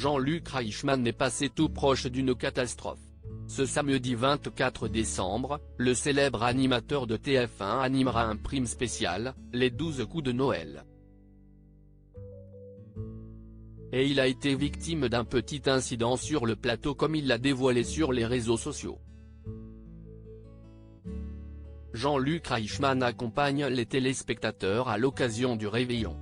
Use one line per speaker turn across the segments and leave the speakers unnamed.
Jean-Luc Reichmann est passé tout proche d'une catastrophe. Ce samedi 24 décembre, le célèbre animateur de TF1 animera un prime spécial, les 12 coups de Noël. Et il a été victime d'un petit incident sur le plateau comme il l'a dévoilé sur les réseaux sociaux. Jean-Luc Reichmann accompagne les téléspectateurs à l'occasion du réveillon.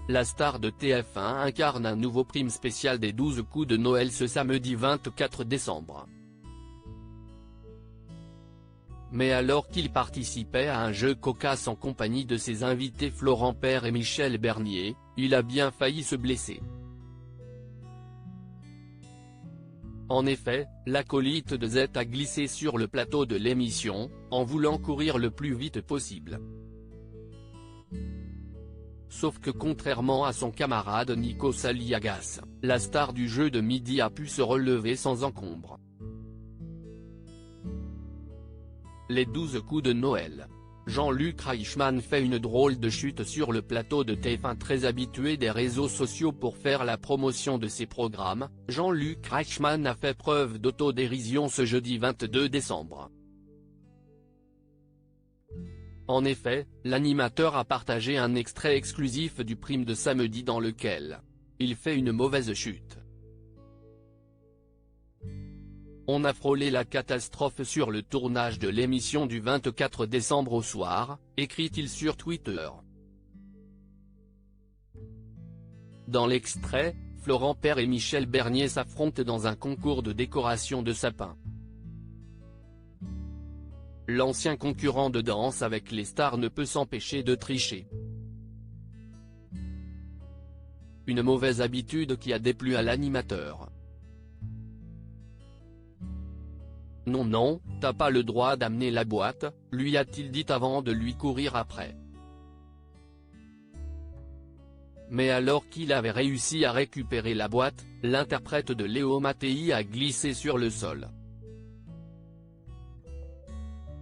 La star de TF1 incarne un nouveau prime spécial des 12 coups de Noël ce samedi 24 décembre. Mais alors qu'il participait à un jeu cocasse en compagnie de ses invités Florent Père et Michel Bernier, il a bien failli se blesser. En effet, l'acolyte de Z a glissé sur le plateau de l'émission, en voulant courir le plus vite possible. Sauf que contrairement à son camarade Nikos Aliagas, la star du jeu de midi a pu se relever sans encombre. Les 12 coups de Noël. Jean-Luc Reichmann fait une drôle de chute sur le plateau de TF1 très habitué des réseaux sociaux pour faire la promotion de ses programmes. Jean-Luc Reichmann a fait preuve d'autodérision ce jeudi 22 décembre. En effet, l'animateur a partagé un extrait exclusif du prime de samedi dans lequel il fait une mauvaise chute. On a frôlé la catastrophe sur le tournage de l'émission du 24 décembre au soir, écrit-il sur Twitter. Dans l'extrait, Florent Père et Michel Bernier s'affrontent dans un concours de décoration de sapin. L'ancien concurrent de Danse avec les stars ne peut s'empêcher de tricher. Une mauvaise habitude qui a déplu à l'animateur. Non non, t'as pas le droit d'amener la boîte, lui a-t-il dit avant de lui courir après. Mais alors qu'il avait réussi à récupérer la boîte, l'interprète de Léo Mattei a glissé sur le sol.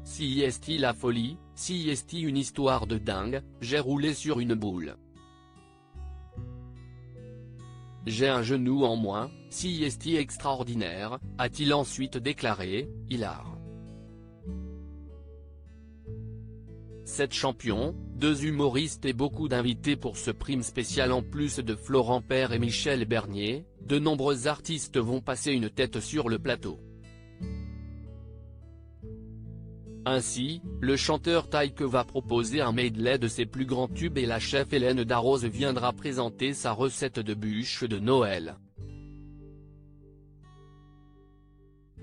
Si est la folie, si est une histoire de dingue, j'ai roulé sur une boule. J'ai un genou en moins, si est extraordinaire, a-t-il ensuite déclaré, hilar. 7 champions, 2 humoristes et beaucoup d'invités pour ce prime spécial en plus de Florent Père et Michel Bernier, de nombreux artistes vont passer une tête sur le plateau. Ainsi, le chanteur Taïk va proposer un medley de ses plus grands tubes et la chef Hélène Darroze viendra présenter sa recette de bûche de Noël.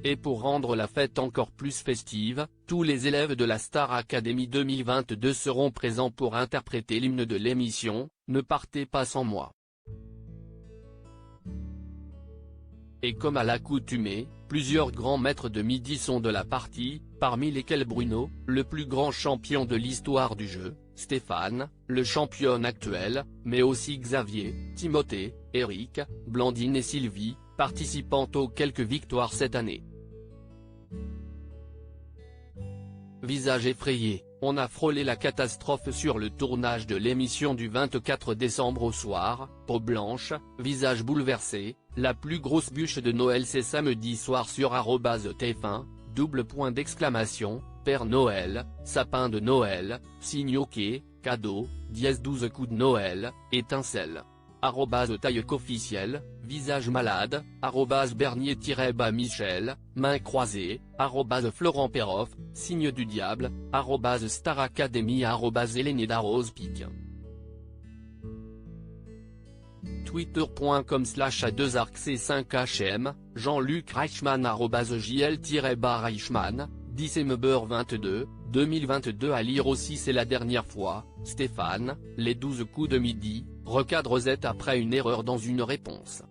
Et pour rendre la fête encore plus festive, tous les élèves de la Star Academy 2022 seront présents pour interpréter l'hymne de l'émission, Ne partez pas sans moi. Et comme à l'accoutumée, plusieurs grands maîtres de midi sont de la partie, parmi lesquels Bruno, le plus grand champion de l'histoire du jeu, Stéphane, le champion actuel, mais aussi Xavier, Timothée, Eric, Blandine et Sylvie, participant aux quelques victoires cette année. Visage effrayé, on a frôlé la catastrophe sur le tournage de l'émission du 24 décembre au soir, peau blanche, visage bouleversé, la plus grosse bûche de Noël c'est samedi soir sur @TF1, Père Noël, sapin de Noël, signe OK, cadeau, 12 coups de Noël, étincelle. @Taïk officiel, visage malade, @Bernier-Michel, main croisée, @Florent Perroff, signe du diable, @Star Academy, Hélène Darroze pique. Twitter.com/A2ARC5HM, Jean-Luc Reichmann @JL-Reichmann, December 2022 à lire aussi C'est la dernière fois, Stéphane, les 12 coups de midi, recadre Z après une erreur dans une réponse.